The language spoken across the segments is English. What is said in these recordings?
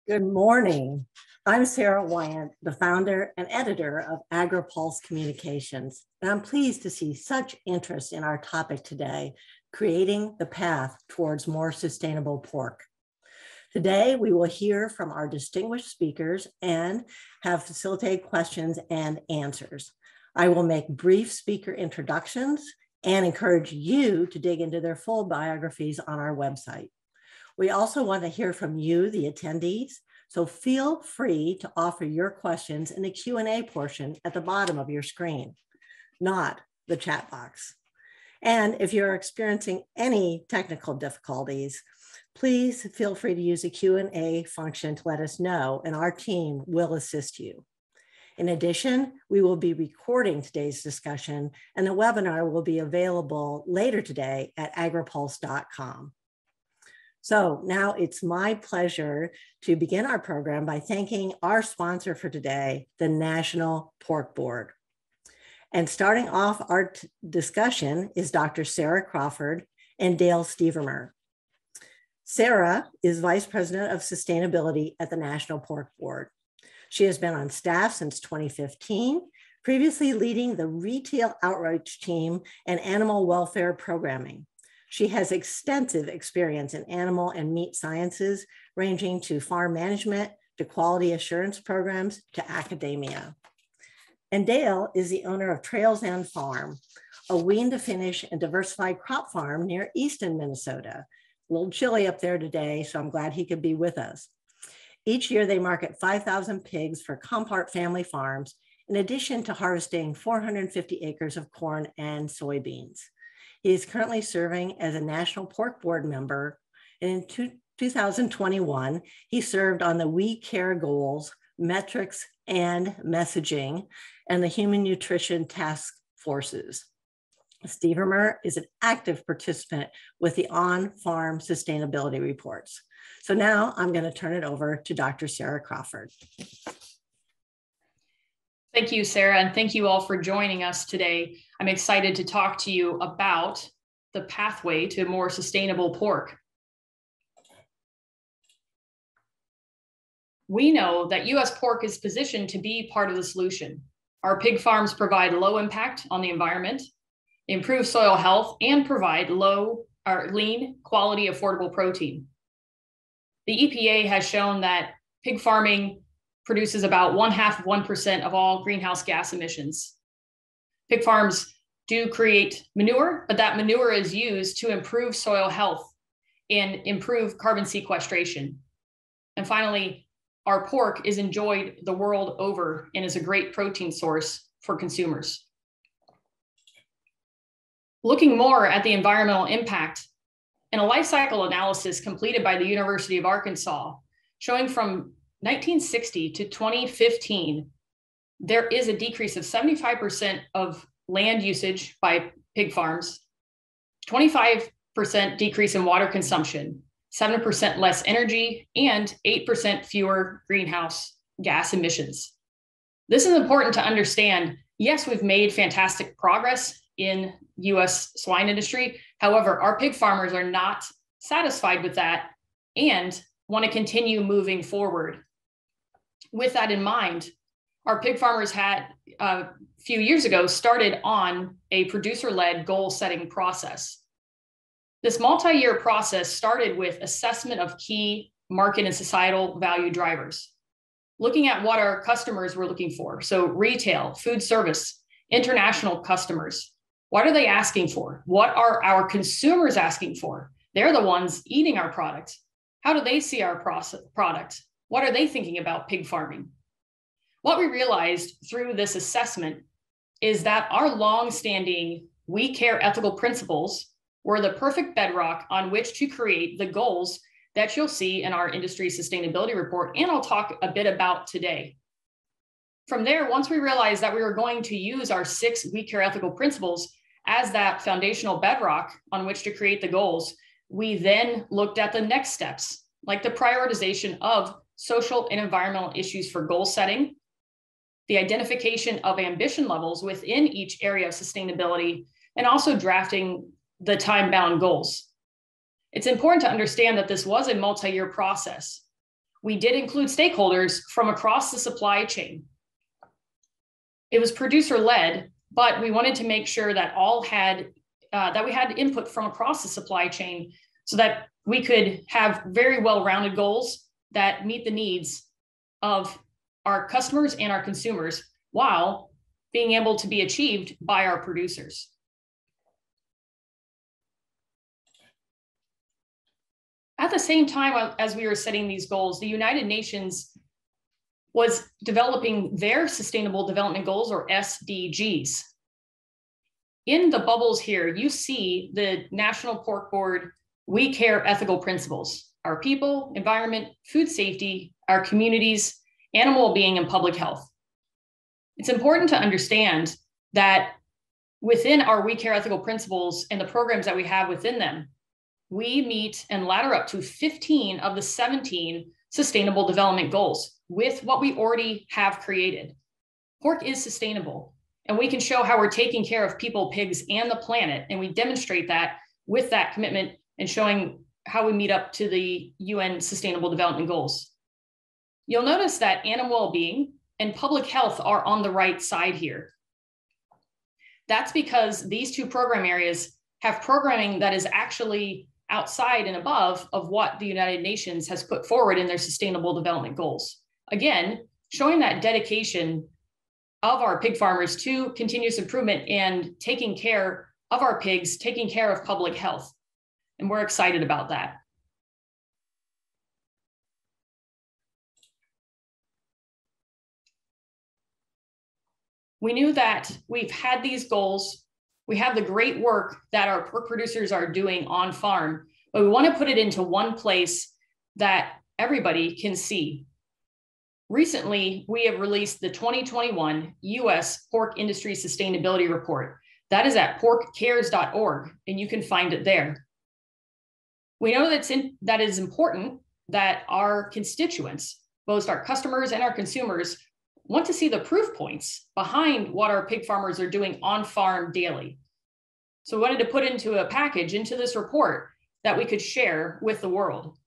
Good morning. I'm Sara Wyant, the founder and editor of Agri-Pulse Communications, and I'm pleased to see such interest in our topic today, creating the path towards more sustainable pork. Today, we will hear from our distinguished speakers and have facilitated questions and answers. I will make brief speaker introductions and encourage you to dig into their full biographies on our website. We also want to hear from you, the attendees, so feel free to offer your questions in the Q&A portion at the bottom of your screen, not the chat box. And if you're experiencing any technical difficulties, please feel free to use the Q&A function to let us know, and our team will assist you. In addition, we will be recording today's discussion, and the webinar will be available later today at agripulse.com. So now it's my pleasure to begin our program by thanking our sponsor for today, the National Pork Board. And starting off our discussion is Dr. Sara Crawford and Dale Stevermer. Sara is Vice President of Sustainability at the National Pork Board. She has been on staff since 2015, previously leading the retail outreach team and animal welfare programming. She has extensive experience in animal and meat sciences, ranging to farm management, to quality assurance programs, to academia. And Dale is the owner of Trails End Farm, a wean to finish and diversified crop farm near Easton, Minnesota. A little chilly up there today, so I'm glad he could be with us. Each year they market 5,000 pigs for Compart family farms, in addition to harvesting 450 acres of corn and soybeans. He is currently serving as a National Pork Board member, and in 2021, he served on the We Care Goals, Metrics, and Messaging, and the Human Nutrition Task Forces. Stevermer is an active participant with the On-Farm Sustainability Reports. So now I'm going to turn it over to Dr. Sara Crawford. Thank you, Sarah, and thank you all for joining us today. I'm excited to talk to you about the pathway to more sustainable pork. We know that U.S. pork is positioned to be part of the solution. Our pig farms provide low impact on the environment, improve soil health, and provide lean, quality, affordable protein. The EPA has shown that pig farming produces about 1/2% of all greenhouse gas emissions. Pig farms do create manure, but that manure is used to improve soil health and improve carbon sequestration. And finally, our pork is enjoyed the world over and is a great protein source for consumers. Looking more at the environmental impact, in a life cycle analysis completed by the University of Arkansas, showing from 1960 to 2015, there is a decrease of 75% of land usage by pig farms, 25% decrease in water consumption, 7% less energy, and 8% fewer greenhouse gas emissions. This is important to understand. Yes, we've made fantastic progress in U.S. swine industry. However, our pig farmers are not satisfied with that and want to continue moving forward. With that in mind, our pig farmers had a few years ago started on a producer-led goal-setting process. This multi-year process started with assessment of key market and societal value drivers, looking at what our customers were looking for. So retail, food service, international customers. What are they asking for? What are our consumers asking for? They're the ones eating our product. How do they see our product? What are they thinking about pig farming? What we realized through this assessment is that our long-standing We Care ethical principles were the perfect bedrock on which to create the goals that you'll see in our industry sustainability report, and I'll talk a bit about today. From there, once we realized that we were going to use our 6 We Care ethical principles as that foundational bedrock on which to create the goals, we then looked at the next steps, like the prioritization of social and environmental issues for goal setting, the identification of ambition levels within each area of sustainability, and also drafting the time-bound goals. It's important to understand that this was a multi-year process. we did include stakeholders from across the supply chain. It was producer-led, but we wanted to make sure that we had input from across the supply chain so that we could have very well-rounded goals that meet the needs of our customers and our consumers while being able to be achieved by our producers. At the same time as we were setting these goals, the United Nations was developing their Sustainable Development Goals, or SDGs. In the bubbles here, you see the National Pork Board We Care ethical principles: our people, environment, food safety, our communities, animal well-being, and public health. It's important to understand that within our We Care ethical principles and the programs that we have within them, we meet and ladder up to 15 of the 17 Sustainable Development Goals with what we already have created. Pork is sustainable, and we can show how we're taking care of people, pigs, and the planet, and we demonstrate that with that commitment and showing how we meet up to the UN Sustainable Development Goals. You'll notice that animal well-being and public health are on the right side here. That's because these two program areas have programming that is actually outside and above of what the United Nations has put forward in their Sustainable Development Goals. Again, showing that dedication of our pig farmers to continuous improvement and taking care of our pigs, taking care of public health. And we're excited about that. We knew that we've had these goals. We have the great work that our pork producers are doing on farm, but we want to put it into one place that everybody can see. Recently, we have released the 2021 US Pork Industry Sustainability Report. That is at porkcares.org, and you can find it there. We know that it is important that our constituents, both our customers and our consumers, want to see the proof points behind what our pig farmers are doing on farm daily. So we wanted to put into a package, into this report, that we could share with the world.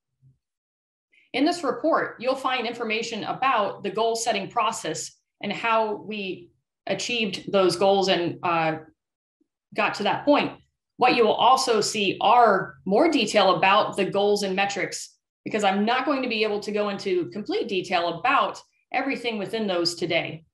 In this report, you'll find information about the goal setting process and how we achieved those goals and got to that point. What you will also see are more detail about the goals and metrics, because I'm not going to be able to go into complete detail about everything within those today.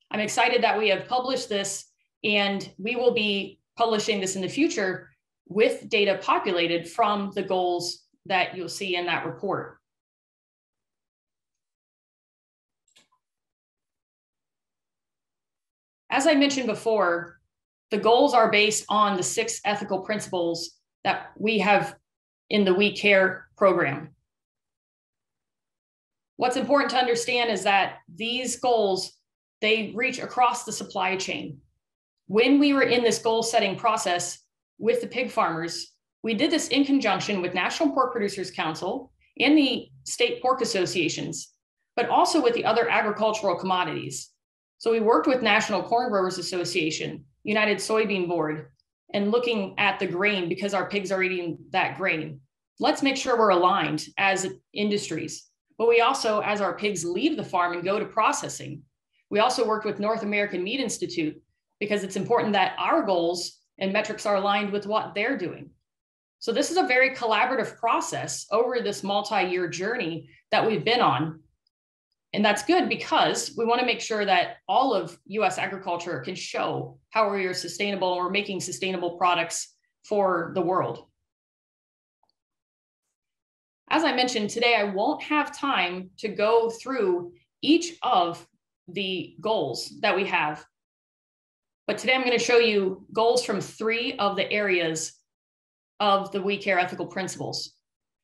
I'm excited that we have published this, and we will be publishing this in the future with data populated from the goals that you'll see in that report. As I mentioned before, the goals are based on the 6 ethical principles that we have in the We Care program. What's important to understand is that these goals, they reach across the supply chain. When we were in this goal setting process with the pig farmers, we did this in conjunction with National Pork Producers Council and the state pork associations, but also with the other agricultural commodities. So we worked with National Corn Growers Association, United Soybean Board, and looking at the grain because our pigs are eating that grain. Let's make sure we're aligned as industries. But we also, as our pigs leave the farm and go to processing, we also worked with North American Meat Institute because it's important that our goals and metrics are aligned with what they're doing. So this is a very collaborative process over this multi-year journey that we've been on. And that's good because we want to make sure that all of US agriculture can show how we are sustainable and we're making sustainable products for the world. As I mentioned today, I won't have time to go through each of the goals that we have. But today I'm going to show you goals from 3 of the areas of the We Care ethical principles.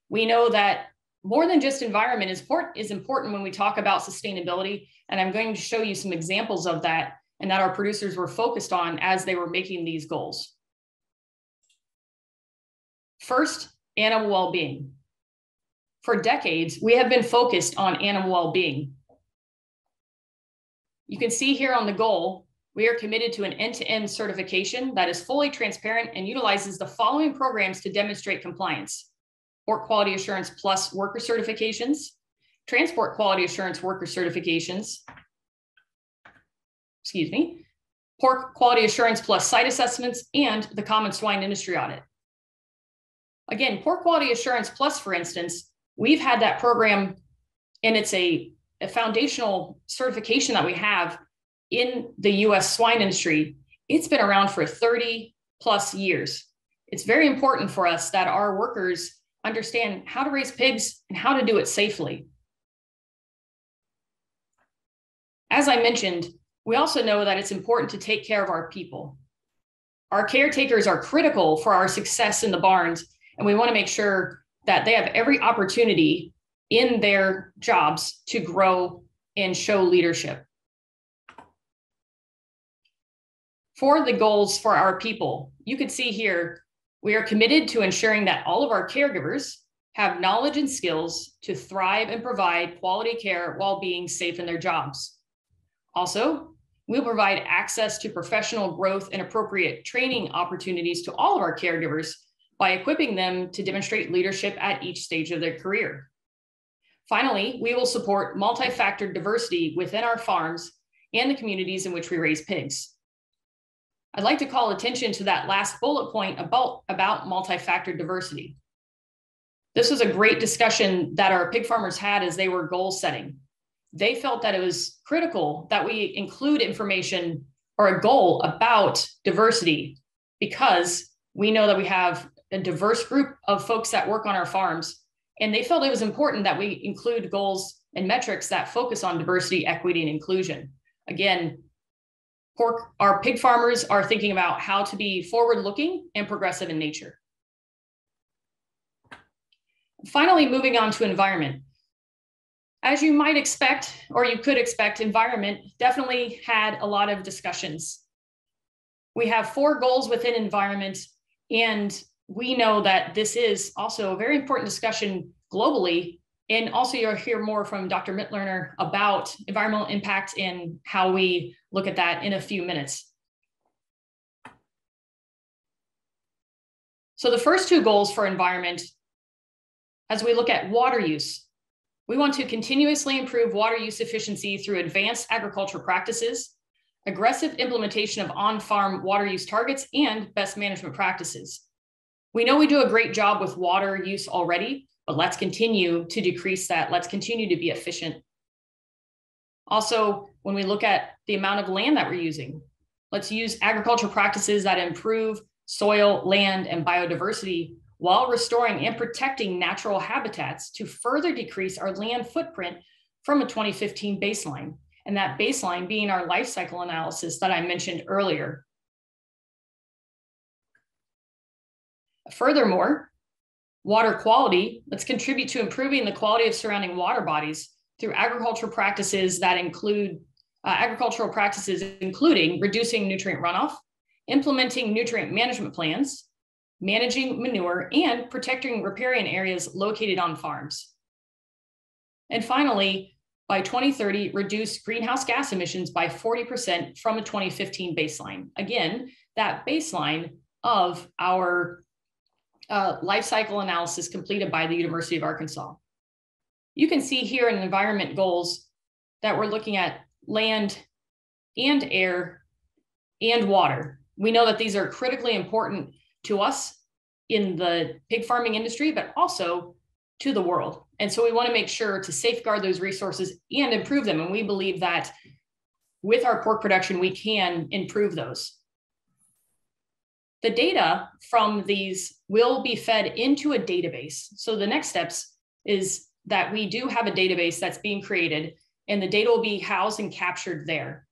We know that more than just environment is important when we talk about sustainability, and I'm going to show you some examples of that and that our producers were focused on as they were making these goals. First, animal well-being. For decades, we have been focused on animal well-being. You can see here on the goal, we are committed to an end-to-end certification that is fully transparent and utilizes the following programs to demonstrate compliance: Pork Quality Assurance Plus worker certifications, transport quality assurance worker certifications, pork quality assurance plus site assessments, and the common swine industry audit. Again, pork quality assurance plus, for instance, we've had that program, and it's a foundational certification that we have in the US swine industry. It's been around for 30 plus years. It's very important for us that our workers understand how to raise pigs and how to do it safely. As I mentioned, we also know that it's important to take care of our people. Our caretakers are critical for our success in the barns, and we want to make sure that they have every opportunity in their jobs to grow and show leadership. For the goals for our people, you can see here, we are committed to ensuring that all of our caregivers have knowledge and skills to thrive and provide quality care while being safe in their jobs. Also, we'll provide access to professional growth and appropriate training opportunities to all of our caregivers by equipping them to demonstrate leadership at each stage of their career. Finally, we will support multi-factor diversity within our farms and the communities in which we raise pigs. I'd like to call attention to that last bullet point about multi-factor diversity. This was a great discussion that our pig farmers had as they were goal setting. They felt that it was critical that we include information or a goal about diversity, because we know that we have a diverse group of folks that work on our farms, and they felt it was important that we include goals and metrics that focus on diversity, equity, and inclusion. Again, our pig farmers are thinking about how to be forward-looking and progressive in nature. Finally, moving on to environment. As you might expect, or you could expect, environment definitely had a lot of discussions. We have 4 goals within environment, and we know that this is also a very important discussion globally. And also you'll hear more from Dr. Mitloehner about environmental impact and how we look at that in a few minutes. So the first 2 goals for environment, as we look at water use, we want to continuously improve water use efficiency through advanced agricultural practices, aggressive implementation of on-farm water use targets, and best management practices. We know we do a great job with water use already, but let's continue to decrease that. Let's continue to be efficient. Also, when we look at the amount of land that we're using, let's use agricultural practices that improve soil, land, and biodiversity while restoring and protecting natural habitats to further decrease our land footprint from a 2015 baseline, and that baseline being our life cycle analysis that I mentioned earlier. Furthermore, water quality, let's contribute to improving the quality of surrounding water bodies through agricultural practices that include including reducing nutrient runoff, implementing nutrient management plans, managing manure, and protecting riparian areas located on farms. And finally, by 2030, reduce greenhouse gas emissions by 40% from a 2015 baseline. Again, that baseline of our life cycle analysis completed by the University of Arkansas. You can see here in environment goals that we're looking at land and air and water. We know that these are critically important to us in the pig farming industry, but also to the world. And so we want to make sure to safeguard those resources and improve them. And we believe that with our pork production, we can improve those. The data from these will be fed into a database. So the next steps is that we do have a database that's being created, and the data will be housed and captured there.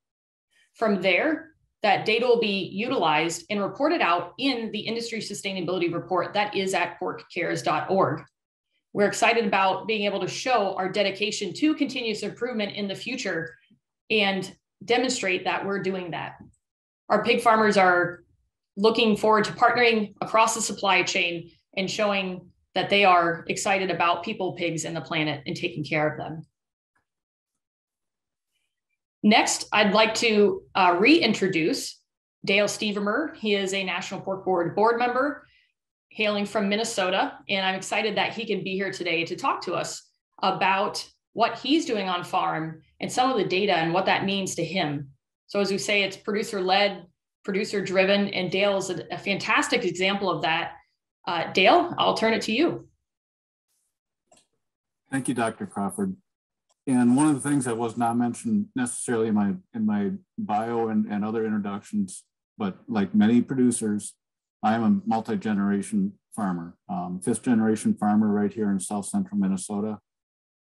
From there, that data will be utilized and reported out in the industry sustainability report that is at porkcares.org. We're excited about being able to show our dedication to continuous improvement in the future and demonstrate that we're doing that. Our pig farmers are looking forward to partnering across the supply chain and showing that they are excited about people, pigs, and the planet and taking care of them. Next, I'd like to reintroduce Dale Stevermer. He is a National Pork Board member hailing from Minnesota, and I'm excited that he can be here today to talk to us about what he's doing on farm and some of the data and what that means to him. So as we say, it's producer-led, producer-driven, and Dale is a fantastic example of that. Dale, I'll turn it to you. Thank you, Dr. Crawford. And one of the things that was not mentioned necessarily in my bio and other introductions, but like many producers, I am a multi-generation farmer, fifth generation farmer right here in South Central Minnesota.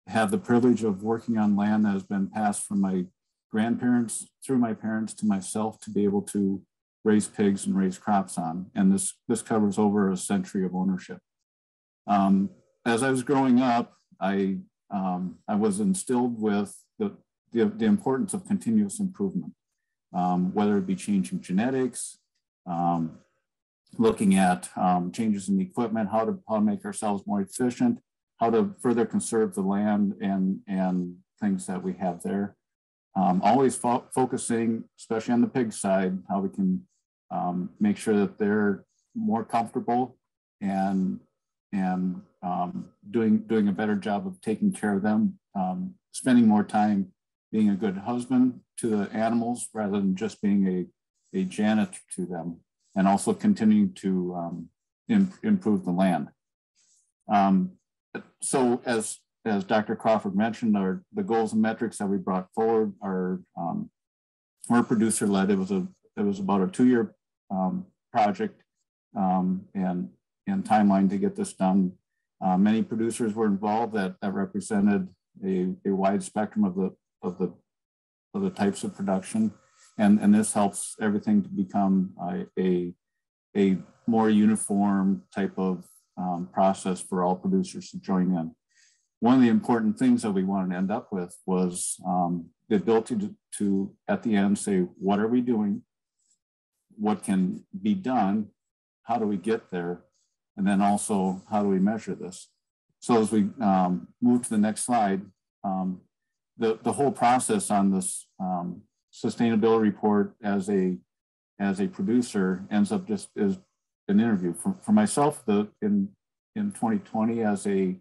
I have the privilege of working on land that has been passed from my grandparents through my parents to myself to be able to raise pigs and raise crops on. And this covers over a century of ownership. As I was growing up, I was instilled with the importance of continuous improvement, whether it be changing genetics, looking at changes in the equipment, how to make ourselves more efficient, how to further conserve the land and things that we have there. Always focusing, especially on the pig side, how we can make sure that they're more comfortable and doing a better job of taking care of them, spending more time being a good husband to the animals rather than just being a janitor to them, and also continuing to improve the land. So as Dr. Crawford mentioned, the goals and metrics that we brought forward are producer-led. It was about a 2-year project and timeline to get this done. Many producers were involved that represented a wide spectrum of the types of production, and this helps everything to become a more uniform type of process for all producers to join in. One of the important things that we wanted to end up with was the ability to at the end say, what are we doing? What can be done? How do we get there? And then also, how do we measure this? So as we move to the next slide, the whole process on this sustainability report as a producer ends up just as an interview. For myself, in 2020, as a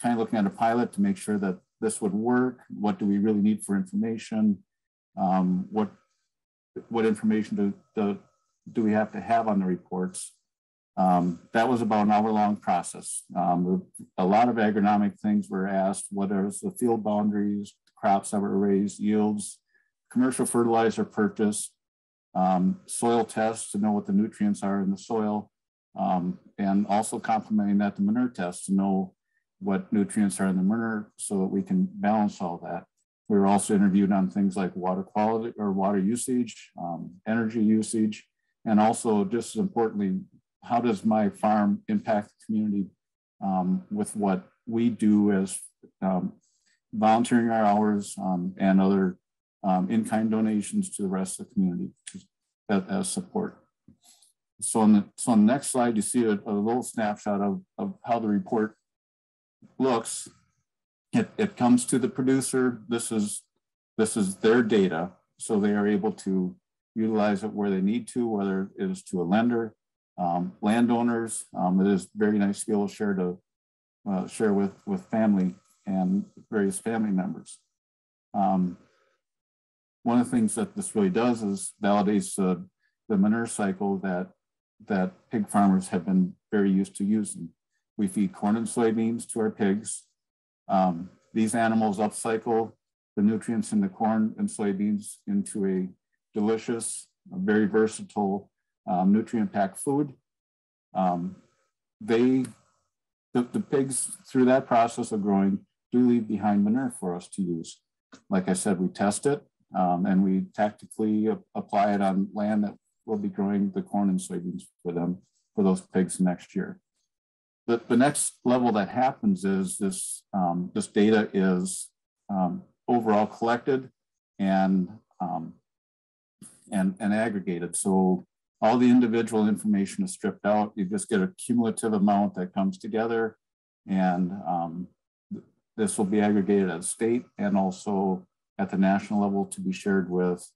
kind of looking at a pilot to make sure that this would work. What do we really need for information? What information do we have to have on the reports? That was about an hour-long process. A lot of agronomic things were asked. What are the field boundaries, crops that were raised, yields, commercial fertilizer purchase, soil tests to know what the nutrients are in the soil, and also complementing that to manure tests to know what nutrients are in the manure so that we can balance all that. We were also interviewed on things like water quality or water usage, energy usage, and also just as importantly, how does my farm impact the community with what we do as volunteering our hours and other in-kind donations to the rest of the community as support. So on the next slide, you see a little snapshot of how the report looks. It comes to the producer. This is their data, so they are able to utilize it where they need to, whether it is to a lender, landowners. It is very nice to be able to share with family and various family members. One of the things that this really does is validates the manure cycle that pig farmers have been very used to using. We feed corn and soybeans to our pigs. These animals upcycle the nutrients in the corn and soybeans into a delicious, very versatile, nutrient-packed food. The pigs, through that process of growing, do leave behind manure for us to use. Like I said, we test it and we tactically apply it on land that will be growing the corn and soybeans for those pigs next year. The next level that happens is this data is overall collected and aggregated. So all the individual information is stripped out. You just get a cumulative amount that comes together, and this will be aggregated at state and also at the national level to be shared with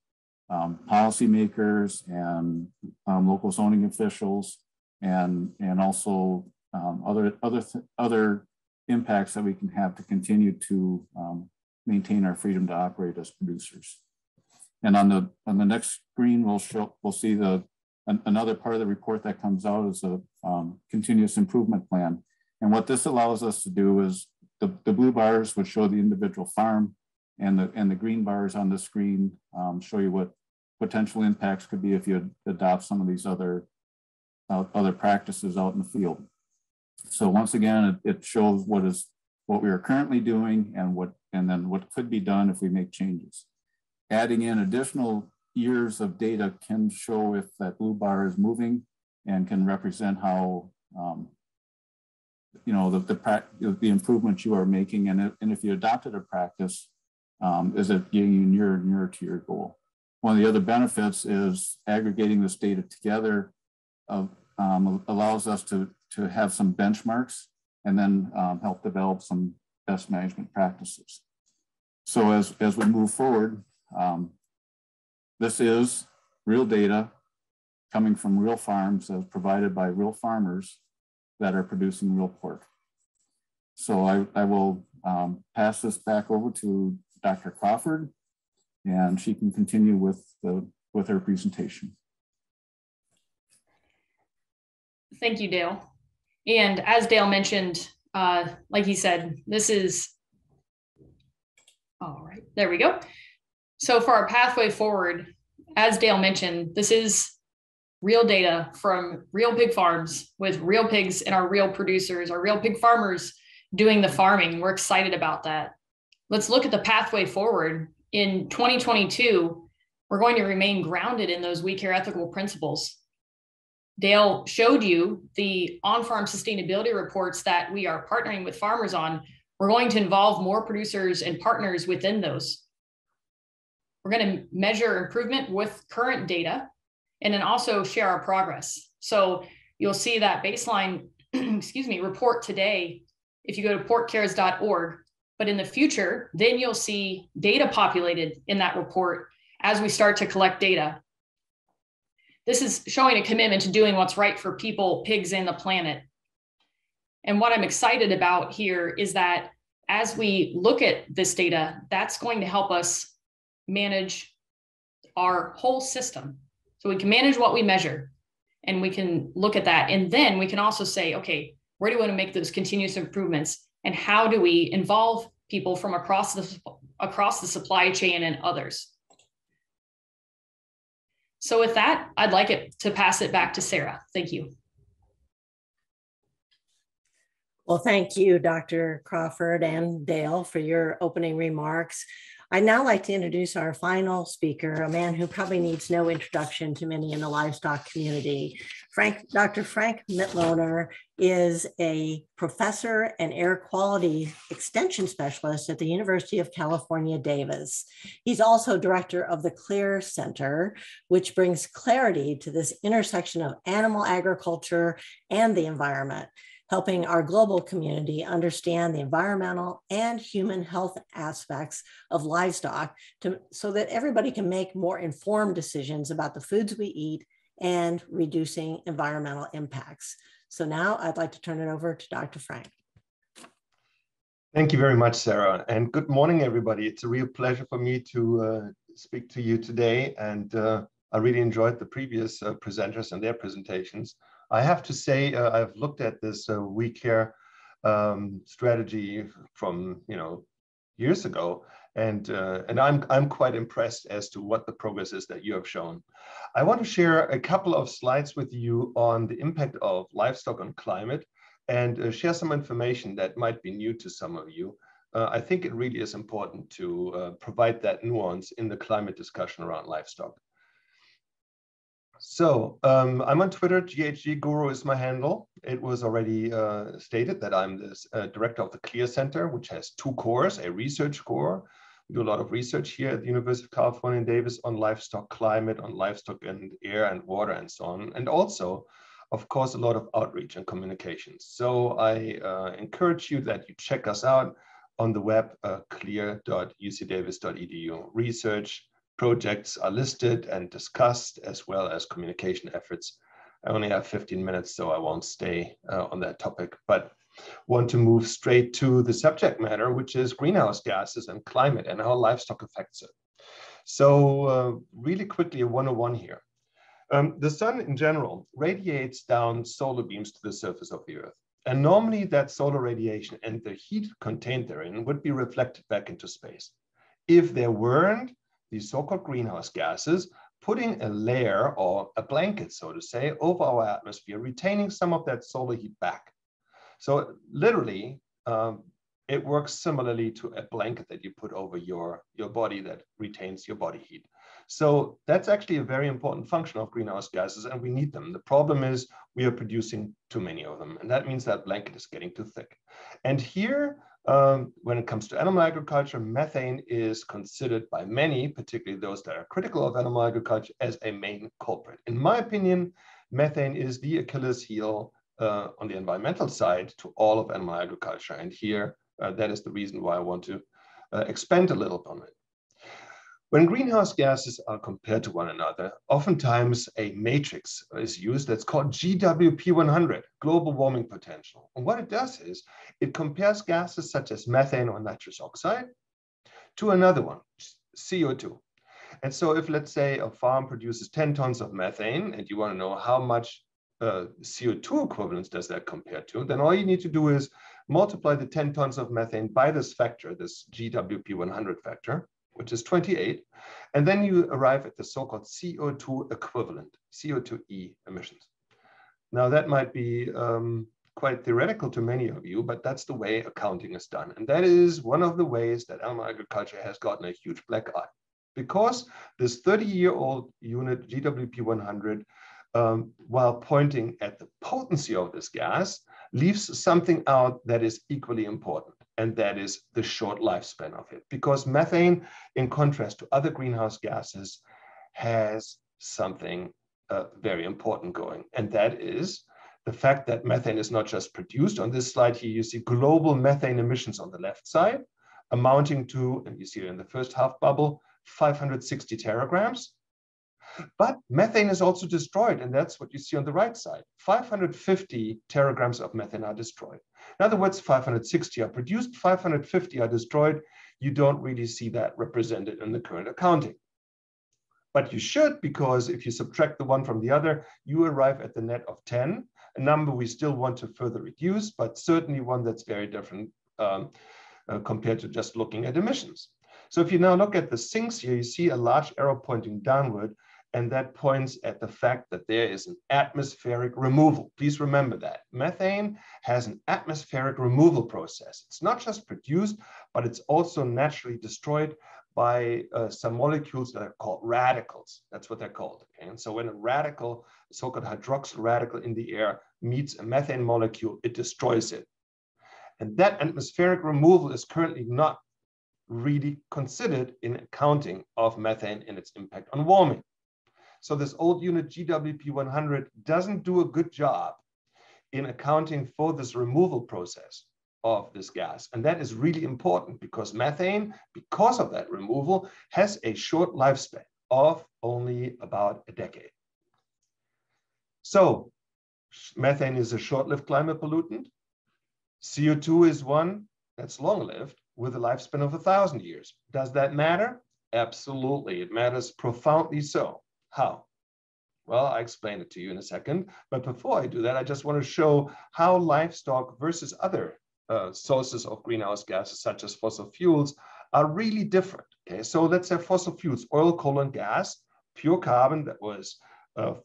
policymakers and local zoning officials and also other impacts that we can have to continue to maintain our freedom to operate as producers. And on the next screen, we'll see another part of the report that comes out is a continuous improvement plan. And what this allows us to do is the blue bars would show the individual farm, and the green bars on the screen show you what potential impacts could be if you adopt some of these other practices out in the field. So once again, it shows what we are currently doing and then what could be done if we make changes. Adding in additional years of data can show if that blue bar is moving and can represent how the improvements you are making, and if you adopted a practice, is it getting you nearer and nearer to your goal? One of the other benefits is aggregating this data together allows us to have some benchmarks and then help develop some best management practices. So as we move forward, this is real data coming from real farms as provided by real farmers that are producing real pork. So I will pass this back over to Dr. Crawford, and she can continue with her presentation. Thank you, Dale. And as Dale mentioned, like he said, this is, all right, there we go. So for our pathway forward, as Dale mentioned, this is real data from real pig farms with real pigs and our real producers, our real pig farmers doing the farming. We're excited about that. Let's look at the pathway forward. In 2022, we're going to remain grounded in those We Care ethical principles. Dale showed you the on-farm sustainability reports that we are partnering with farmers on. We're going to involve more producers and partners within those. We're going to measure improvement with current data and then also share our progress. So you'll see that baseline, report today if you go to porkcares.org, but in the future, then you'll see data populated in that report as we start to collect data. This is showing a commitment to doing what's right for people, pigs, and the planet. And what I'm excited about here is that as we look at this data, that's going to help us manage our whole system. So we can manage what we measure, and we can look at that. And then we can also say, okay, where do we want to make those continuous improvements? And how do we involve people from across the supply chain and others? So with that, I'd like to pass it back to Sarah. Thank you. Well, thank you, Dr. Crawford and Dale, for your opening remarks. I'd now like to introduce our final speaker, a man who probably needs no introduction to many in the livestock community. Dr. Frank Mitloehner is a professor and air quality extension specialist at the University of California, Davis. He's also director of the CLEAR Center, which brings clarity to this intersection of animal agriculture and the environment, helping our global community understand the environmental and human health aspects of livestock so that everybody can make more informed decisions about the foods we eat and reducing environmental impacts. So now I'd like to turn it over to Dr. Frank. Thank you very much, Sarah, and good morning, everybody. It's a real pleasure for me to speak to you today, and I really enjoyed the previous presenters and their presentations. I have to say, I've looked at this We Care strategy from years ago, and I'm quite impressed as to what the progress is that you have shown. I want to share a couple of slides with you on the impact of livestock on climate, and share some information that might be new to some of you. I think it really is important to provide that nuance in the climate discussion around livestock. So I'm on Twitter, GHG Guru is my handle. It was already stated that I'm the director of the CLEAR Center, which has two cores, a research core. We do a lot of research here at the University of California, Davis on livestock climate, on livestock and air and water and so on. And also, of course, a lot of outreach and communications. So I encourage you that you check us out on the web, clear.ucdavis.edu. Research projects are listed and discussed, as well as communication efforts. I only have 15 minutes, so I won't stay on that topic. But want to move straight to the subject matter, which is greenhouse gases and climate and how livestock affects it. So really quickly, a 101 here. The sun in general radiates down solar beams to the surface of the Earth. And normally that solar radiation and the heat contained therein would be reflected back into space. If there weren't these so-called greenhouse gases, putting a layer or a blanket, so to say, over our atmosphere, retaining some of that solar heat back. So literally, it works similarly to a blanket that you put over your body that retains your body heat. So that's actually a very important function of greenhouse gases, and we need them. The problem is we are producing too many of them, and that means that blanket is getting too thick. And here, when it comes to animal agriculture, methane is considered by many, particularly those that are critical of animal agriculture, as a main culprit. In my opinion, methane is the Achilles heel on the environmental side to all of animal agriculture. And here, that is the reason why I want to expand a little on it. When greenhouse gases are compared to one another, oftentimes a matrix is used that's called GWP100, global warming potential. And what it does is it compares gases such as methane or nitrous oxide to another one, CO2. And so if, let's say, a farm produces 10 tons of methane and you want to know how much CO2 equivalents does that compare to, then all you need to do is multiply the 10 tons of methane by this factor, this GWP100 factor, which is 28, and then you arrive at the so-called CO2 equivalent, CO2e emissions. Now that might be quite theoretical to many of you, but that's the way accounting is done. And that is one of the ways that animal agriculture has gotten a huge black eye, because this 30-year-old unit GWP100, while pointing at the potency of this gas, leaves something out that is equally important. And that is the short lifespan of it. Because methane, in contrast to other greenhouse gases, has something very important going. And that is the fact that methane is not just produced. On this slide here, you see global methane emissions on the left side, amounting to, and you see it in the first half bubble, 560 teragrams. But methane is also destroyed, and that's what you see on the right side. 550 teragrams of methane are destroyed. In other words, 560 are produced, 550 are destroyed. You don't really see that represented in the current accounting. But you should, because if you subtract the one from the other, you arrive at the net of 10, a number we still want to further reduce, but certainly one that's very different compared to just looking at emissions. So if you now look at the sinks here, you see a large arrow pointing downward, and that points at the fact that there is an atmospheric removal. Please remember that. Methane has an atmospheric removal process. It's not just produced, but it's also naturally destroyed by some molecules that are called radicals. That's what they're called. Okay? And so when a radical, a so-called hydroxyl radical in the air meets a methane molecule, it destroys it. And that atmospheric removal is currently not really considered in accounting of methane and its impact on warming. So this old unit GWP100 doesn't do a good job in accounting for this removal process of this gas. And that is really important because methane, because of that removal, has a short lifespan of only about a decade. So methane is a short-lived climate pollutant. CO2 is one that's long-lived with a lifespan of 1,000 years. Does that matter? Absolutely, it matters profoundly so. How? Well, I'll explain it to you in a second. But before I do that, I just want to show how livestock versus other sources of greenhouse gases, such as fossil fuels, are really different. Okay, so let's say fossil fuels, oil, coal, and gas, pure carbon that was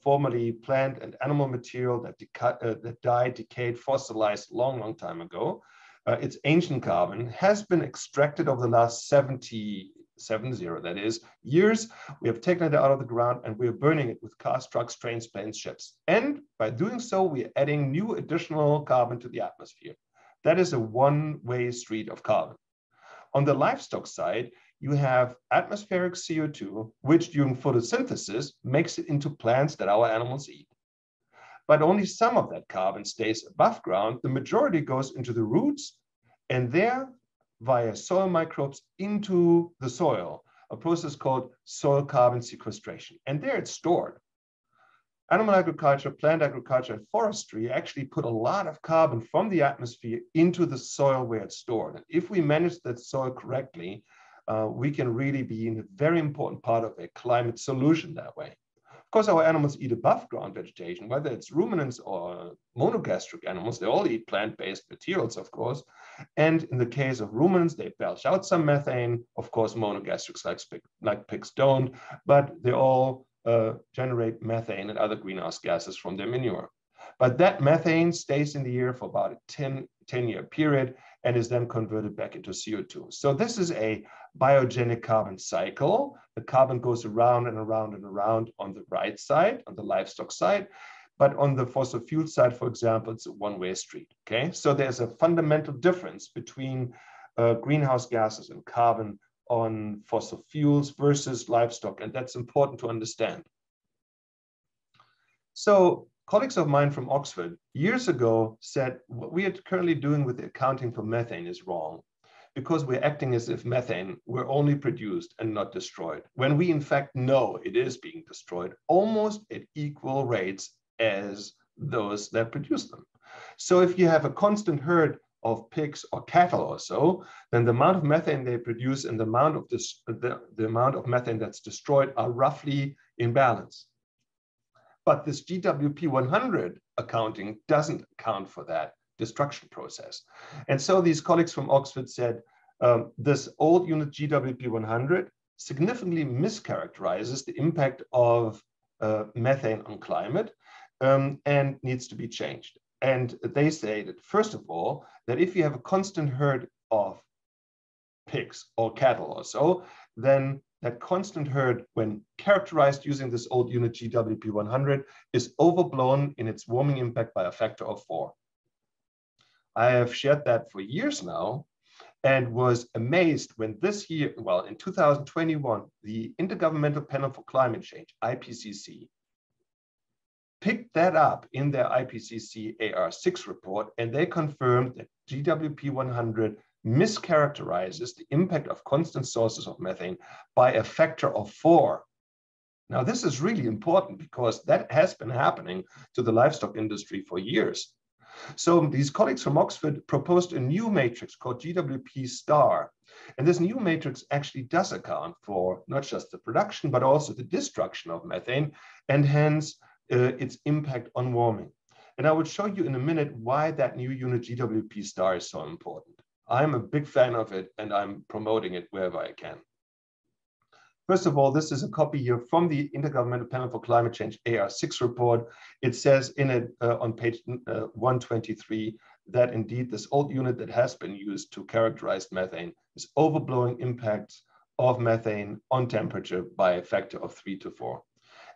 formerly plant and animal material that died, decayed, fossilized long time ago. It's ancient carbon, has been extracted over the last 70 that is, years. We have taken it out of the ground and we are burning it with cars, trucks, trains, planes, ships. And by doing so, we are adding new additional carbon to the atmosphere. That is a one-way street of carbon. On the livestock side, you have atmospheric CO2, which during photosynthesis makes it into plants that our animals eat. But only some of that carbon stays above ground. The majority goes into the roots and there, via soil microbes into the soil, a process called soil carbon sequestration. And there it's stored. Animal agriculture, plant agriculture, and forestry actually put a lot of carbon from the atmosphere into the soil where it's stored. And if we manage that soil correctly, we can really be in a very important part of a climate solution that way. Of course, our animals eat above ground vegetation, whether it's ruminants or monogastric animals, they all eat plant-based materials, of course. And in the case of ruminants, they belch out some methane. Of course, monogastrics like pigs don't, but they all generate methane and other greenhouse gases from their manure. But that methane stays in the air for about a 10-year period and is then converted back into CO2. So this is a biogenic carbon cycle. The carbon goes around and around and around on the right side, on the livestock side. But on the fossil fuel side, for example, it's a one-way street, okay? So there's a fundamental difference between greenhouse gases and carbon on fossil fuels versus livestock, and that's important to understand. So colleagues of mine from Oxford years ago said, what we are currently doing with the accounting for methane is wrong, because we're acting as if methane were only produced and not destroyed, when we in fact know it is being destroyed almost at equal rates as those that produce them. So if you have a constant herd of pigs or cattle or so, then the amount of methane they produce and the amount of the amount of methane that's destroyed are roughly in balance. But this GWP 100 accounting doesn't account for that destruction process. And so these colleagues from Oxford said, this old unit GWP 100 significantly mischaracterizes the impact of methane on climate and needs to be changed. And they say that, first of all, that if you have a constant herd of pigs or cattle or so, then that constant herd, when characterized using this old unit GWP 100, is overblown in its warming impact by a factor of 4. I have shared that for years now and was amazed when this year, well, in 2021, the Intergovernmental Panel for Climate Change, IPCC, picked that up in their IPCC AR6 report, and they confirmed that GWP 100 mischaracterizes the impact of constant sources of methane by a factor of 4. Now, this is really important because that has been happening to the livestock industry for years. So these colleagues from Oxford proposed a new matrix called GWP star. And this new matrix actually does account for not just the production, but also the destruction of methane, and hence its impact on warming. And I will show you in a minute why that new unit GWP star is so important. I'm a big fan of it, and I'm promoting it wherever I can. First of all, this is a copy here from the Intergovernmental Panel for Climate Change AR6 report. It says in it on page 123 that indeed this old unit that has been used to characterize methane is overblowing impacts of methane on temperature by a factor of 3 to 4.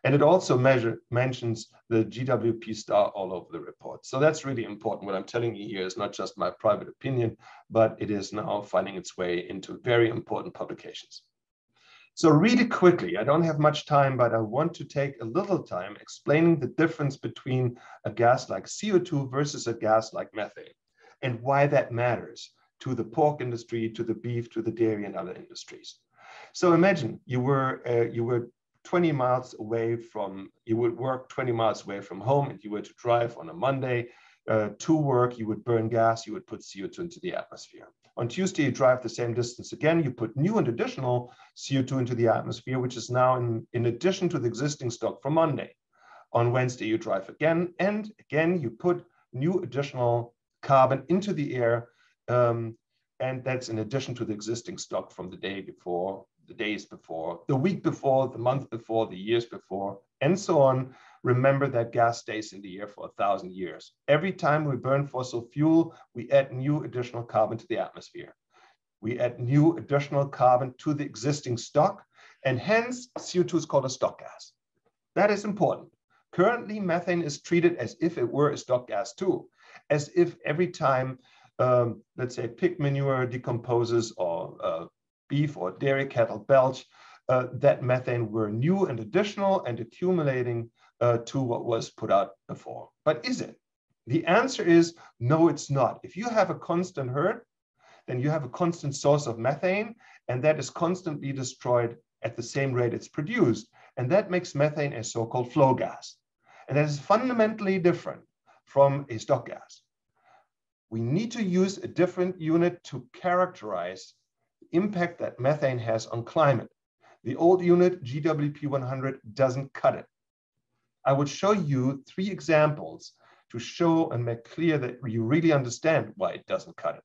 And it also mentions the GWP star all over the report. So that's really important. What I'm telling you here is not just my private opinion, but it is now finding its way into very important publications. So read it quickly. I don't have much time, but I want to take a little time explaining the difference between a gas like CO2 versus a gas like methane, and why that matters to the pork industry, to the beef, to the dairy and other industries. So imagine you were 20 miles away from, you would work 20 miles away from home, and you were to drive on a Monday to work, you would burn gas, you would put CO2 into the atmosphere. On Tuesday, you drive the same distance again, you put new and additional CO2 into the atmosphere, which is now in addition to the existing stock from Monday. On Wednesday, you drive again, and again, you put new additional carbon into the air, and that's in addition to the existing stock from the day before, the days before, the week before, the month before, the years before, and so on. Remember that gas stays in the air for 1,000 years. Every time we burn fossil fuel, we add new additional carbon to the atmosphere. We add new additional carbon to the existing stock, and hence CO2 is called a stock gas. That is important. Currently, methane is treated as if it were a stock gas too, as if every time, let's say, pig manure decomposes or beef or dairy cattle belch, that methane were new and additional and accumulating to what was put out before. But is it? The answer is no, it's not. If you have a constant herd, then you have a constant source of methane, and that is constantly destroyed at the same rate it's produced. And that makes methane a so-called flow gas. And that is fundamentally different from a stock gas. We need to use a different unit to characterize the impact that methane has on climate. The old unit, GWP 100, doesn't cut it. I will show you 3 examples to show and make clear that you really understand why it doesn't cut it.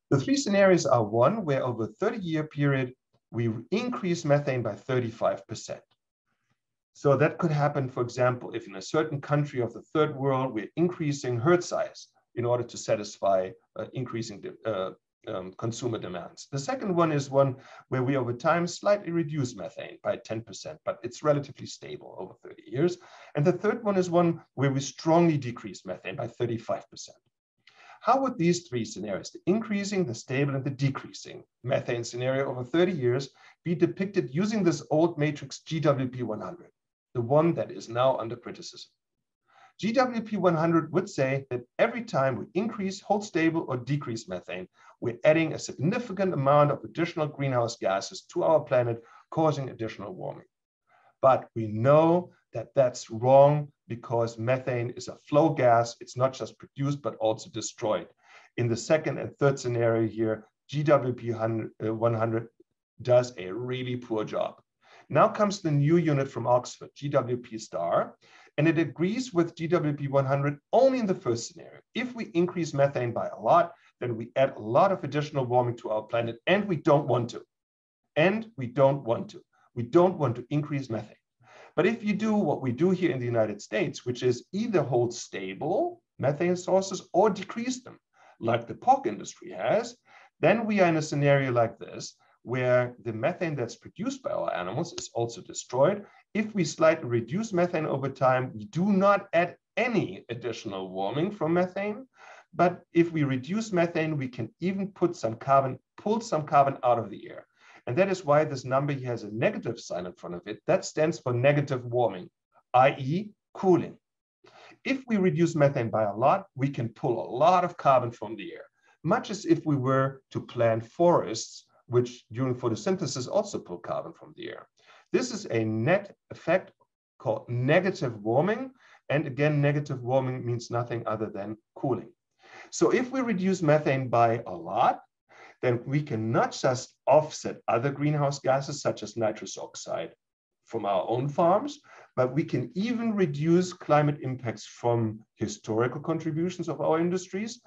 The 3 scenarios are: one, where over a 30-year period, we increase methane by 35%. So that could happen, for example, if in a certain country of the third world, we're increasing herd size in order to satisfy increasing consumer demands. The second one is one where we over time slightly reduce methane by 10%, but it's relatively stable over 30 years. And the third one is one where we strongly decrease methane by 35%. How would these 3 scenarios, the increasing, the stable, and the decreasing methane scenario over 30 years, be depicted using this old matrix GWP 100, the one that is now under criticism? GWP 100 would say that every time we increase, hold stable, or decrease methane, we're adding a significant amount of additional greenhouse gases to our planet, causing additional warming. But we know that that's wrong because methane is a flow gas. It's not just produced, but also destroyed. In the second and third scenario here, GWP 100 does a really poor job. Now comes the new unit from Oxford, GWP star, and it agrees with GWP 100 only in the first scenario. If we increase methane by a lot, then we add a lot of additional warming to our planet, and we don't want to. We don't want to increase methane. But if you do what we do here in the United States, which is either hold stable methane sources or decrease them, like the pork industry has, then we are in a scenario like this, where the methane that's produced by our animals is also destroyed. If we slightly reduce methane over time, we do not add any additional warming from methane. But if we reduce methane, we can even pull some carbon out of the air. And that is why this number here has a negative sign in front of it. That stands for negative warming, i.e. cooling. If we reduce methane by a lot, we can pull a lot of carbon from the air, much as if we were to plant forests, which during photosynthesis also pull carbon from the air. This is a net effect called negative warming. And again, negative warming means nothing other than cooling. So if we reduce methane by a lot, then we can not just offset other greenhouse gases such as nitrous oxide from our own farms, but we can even reduce climate impacts from historical contributions of our industries.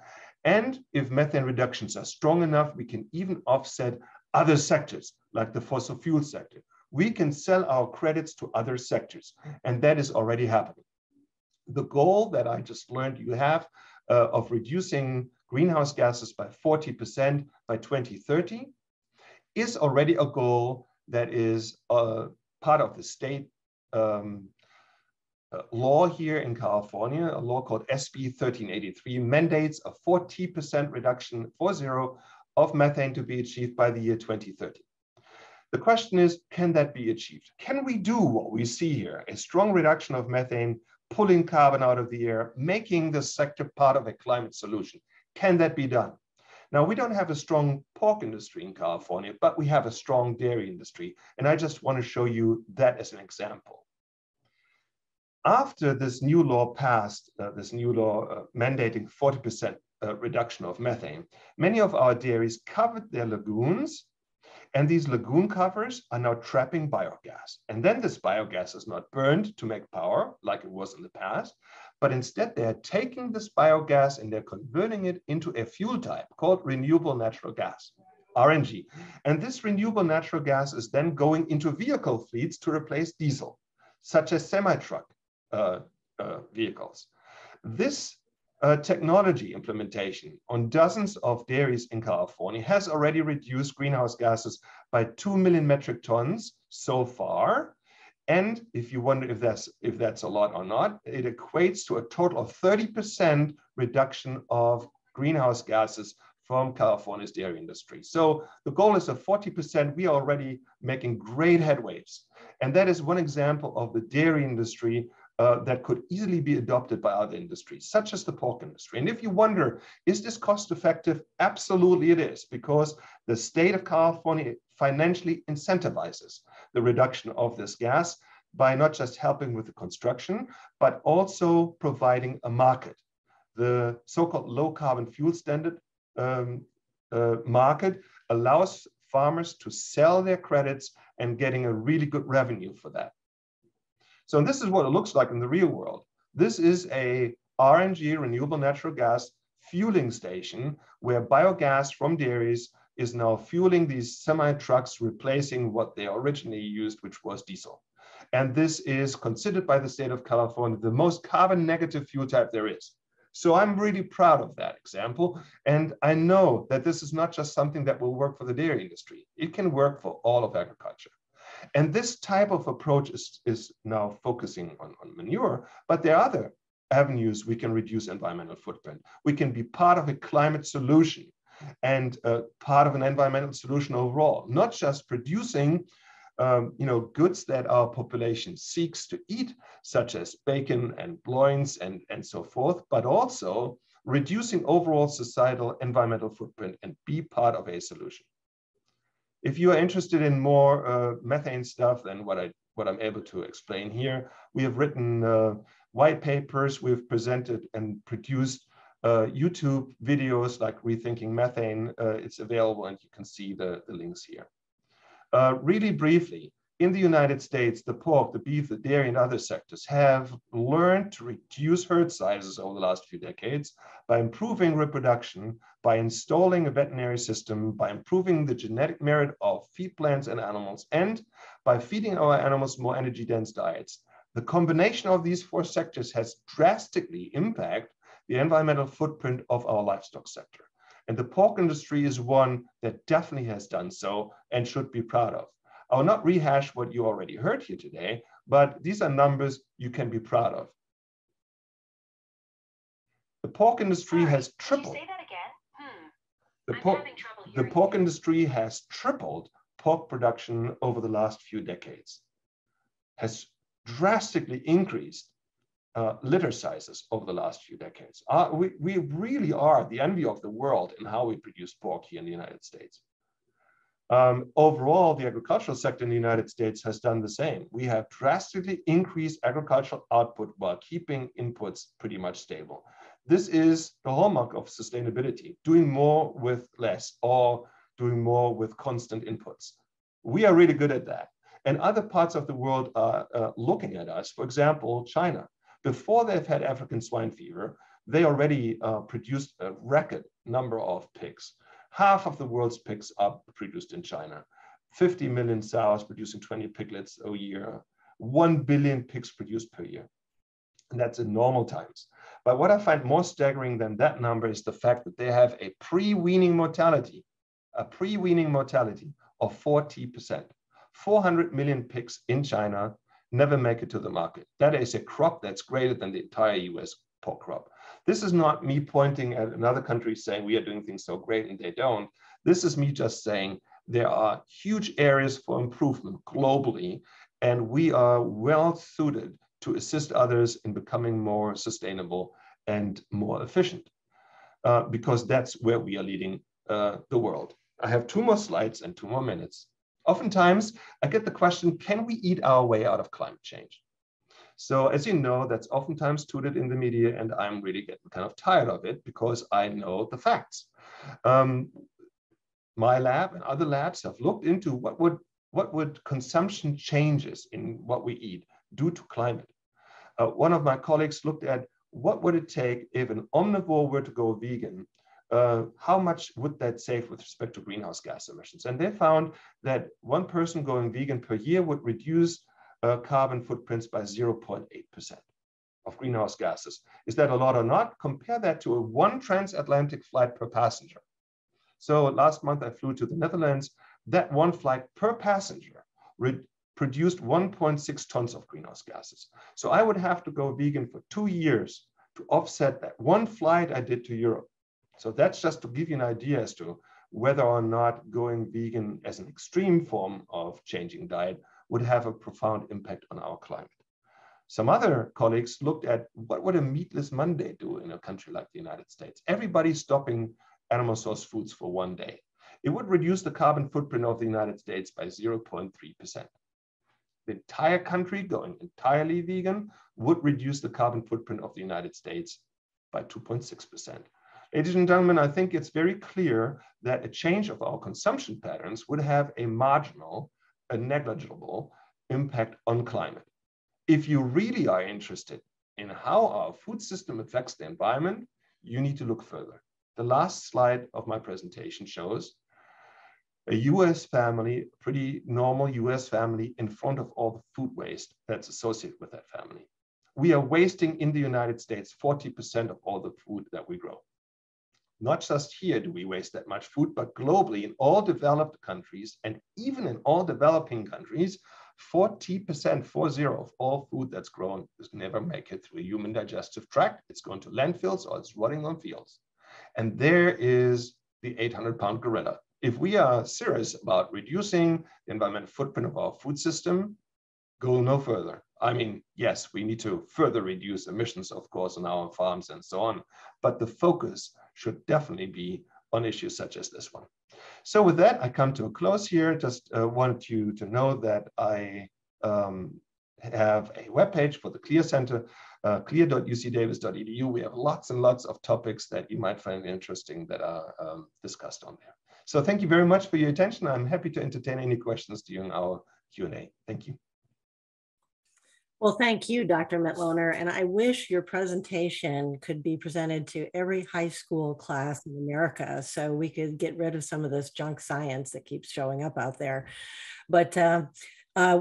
And if methane reductions are strong enough, we can even offset other sectors like the fossil fuel sector. We can sell our credits to other sectors, and that is already happening. The goal that I just learned you have of reducing greenhouse gases by 40% by 2030 is already a goal that is part of the state law here in California. A law called SB 1383 mandates a 40% reduction, 40, of methane to be achieved by the year 2030. The question is, can that be achieved? Can we do what we see here, a strong reduction of methane, pulling carbon out of the air, making this sector part of a climate solution? Can that be done? Now, we don't have a strong pork industry in California, but we have a strong dairy industry. And I just want to show you that as an example. After this new law passed, mandating 40% reduction of methane, many of our dairies covered their lagoons, and these lagoon covers are now trapping biogas. And then this biogas is not burned to make power like it was in the past, but instead they are taking this biogas and they're converting it into a fuel type called renewable natural gas, RNG. And this renewable natural gas is then going into vehicle fleets to replace diesel, such as semi-truck vehicles. This technology implementation on dozens of dairies in California has already reduced greenhouse gases by 2 million metric tons so far. And if you wonder if that's a lot or not, it equates to a total of 30% reduction of greenhouse gases from California's dairy industry. So the goal is of 40%. We are already making great headways. And that is one example of the dairy industry that could easily be adopted by other industries, such as the pork industry. And if you wonder, is this cost effective? Absolutely it is, because the state of California financially incentivizes the reduction of this gas. by not just helping with the construction, but also providing a market. The so-called low carbon fuel standard market allows farmers to sell their credits and getting a really good revenue for that. So this is what it looks like in the real world. This is a RNG, renewable natural gas, fueling station where biogas from dairies is now fueling these semi-trucks, replacing what they originally used, which was diesel. And this is considered by the state of California the most carbon negative fuel type there is. So I'm really proud of that example. And I know that this is not just something that will work for the dairy industry. It can work for all of agriculture. And this type of approach is now focusing on manure, but there are other avenues we can reduce environmental footprint. We can be part of a climate solution and part of an environmental solution overall, not just producing goods that our population seeks to eat, such as bacon and loins and so forth, but also reducing overall societal environmental footprint and be part of a solution. If you are interested in more methane stuff than what I'm able to explain here, we have written white papers, we've presented and produced YouTube videos like Rethinking Methane. It's available and you can see the links here. Really briefly, in the United States, the pork, the beef, the dairy, and other sectors have learned to reduce herd sizes over the last few decades by improving reproduction, by installing a veterinary system, by improving the genetic merit of feed plants and animals, and by feeding our animals more energy-dense diets. The combination of these four sectors has drastically impacted the environmental footprint of our livestock sector. And the pork industry is one that definitely has done so and should be proud of. I will not rehash what you already heard here today, but these are numbers you can be proud of. The pork industry has tripled. Can you say that again? The pork industry has tripled pork production over the last few decades, has drastically increased litter sizes over the last few decades. We really are the envy of the world in how we produce pork here in the United States. Overall, the agricultural sector in the United States has done the same. We have drastically increased agricultural output while keeping inputs pretty much stable. This is the hallmark of sustainability, doing more with less or doing more with constant inputs. We are really good at that. And other parts of the world are looking at us. For example, China. Before they've had African swine fever, they already produced a record number of pigs. Half of the world's pigs are produced in China. 50 million sows producing 20 piglets a year. 1 billion pigs produced per year. And that's in normal times. But what I find more staggering than that number is the fact that they have a pre-weaning mortality of 40%. 400 million pigs in China never make it to the market. That is a crop that's greater than the entire US pork crop. This is not me pointing at another country saying we are doing things so great and they don't. This is me just saying there are huge areas for improvement globally, and we are well suited to assist others in becoming more sustainable and more efficient, because that's where we are leading the world. I have 2 more slides and 2 more minutes. Oftentimes, I get the question, can we eat our way out of climate change? So as you know, that's oftentimes touted in the media, and I'm really getting kind of tired of it because I know the facts. My lab and other labs have looked into what would consumption changes in what we eat do to climate. One of my colleagues looked at what would it take if an omnivore were to go vegan. How much would that save with respect to greenhouse gas emissions? And they found that one person going vegan per year would reduce carbon footprints by 0.8% of greenhouse gases. Is that a lot or not? Compare that to a 1 transatlantic flight per passenger. So last month I flew to the Netherlands. That 1 flight per passenger produced 1.6 tons of greenhouse gases. So I would have to go vegan for 2 years to offset that 1 flight I did to Europe. So that's just to give you an idea as to whether or not going vegan as an extreme form of changing diet would have a profound impact on our climate. Some other colleagues looked at what would a meatless Monday do in a country like the United States. Everybody stopping animal source foods for 1 day. It would reduce the carbon footprint of the United States by 0.3%. the entire country going entirely vegan would reduce the carbon footprint of the United States by 2.6%. Ladies and gentlemen, I think it's very clear that a change of our consumption patterns would have a marginal, a negligible impact on climate. If you really are interested in how our food system affects the environment, you need to look further. The last slide of my presentation shows a US family, pretty normal US family, in front of all the food waste that's associated with that family. We are wasting in the United States 40% of all the food that we grow. Not just here do we waste that much food, but globally in all developed countries and even in all developing countries, 40%, 40, of all food that's grown does never make it through a human digestive tract. It's going to landfills or it's rotting on fields. And there is the 800-pound gorilla. If we are serious about reducing the environmental footprint of our food system, go no further. I mean, yes, we need to further reduce emissions, of course, on our farms and so on, but the focus should definitely be on issues such as this one. So with that, I come to a close here. Just wanted you to know that I have a webpage for the CLEAR Center, clear.ucdavis.edu. We have lots and lots of topics that you might find interesting that are discussed on there. So thank you very much for your attention. I'm happy to entertain any questions during our Q&A. Thank you. Well, thank you, Dr. Mitloehner. And I wish your presentation could be presented to every high school class in America so we could get rid of some of this junk science that keeps showing up out there. But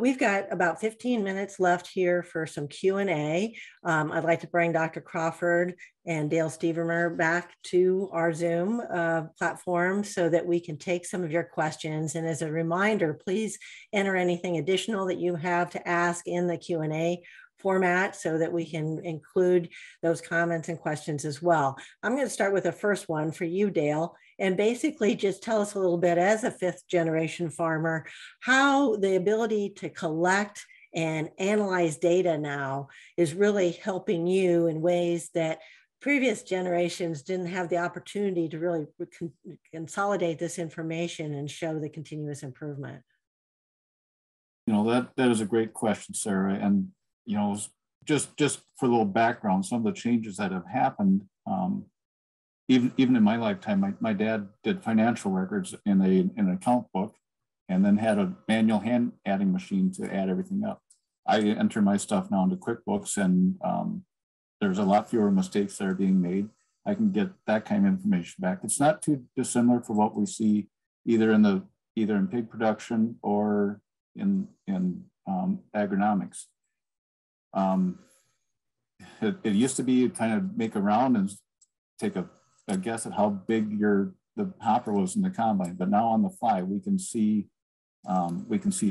we've got about 15 minutes left here for some Q&A. I'd like to bring Dr. Crawford and Dale Stevermer back to our Zoom platform so that we can take some of your questions. And as a reminder, please enter anything additional that you have to ask in the Q&A format so that we can include those comments and questions as well. I'm going to start with the first one for you, Dale, and basically just tell us a little bit as a fifth generation farmer, how the ability to collect and analyze data now is really helping you in ways that previous generations didn't have the opportunity to really consolidate this information and show the continuous improvement. You know, that is a great question, Sarah. And, you know, just for a little background, some of the changes that have happened, even in my lifetime, my dad did financial records in an account book and then had a manual hand adding machine to add everything up. I enter my stuff now into QuickBooks, and there's a lot fewer mistakes that are being made. I can get that kind of information back. It's not too dissimilar for what we see either in pig production or in agronomics. It used to be you kind of make a round and take a guess at how big the hopper was in the combine, but now on the fly we can see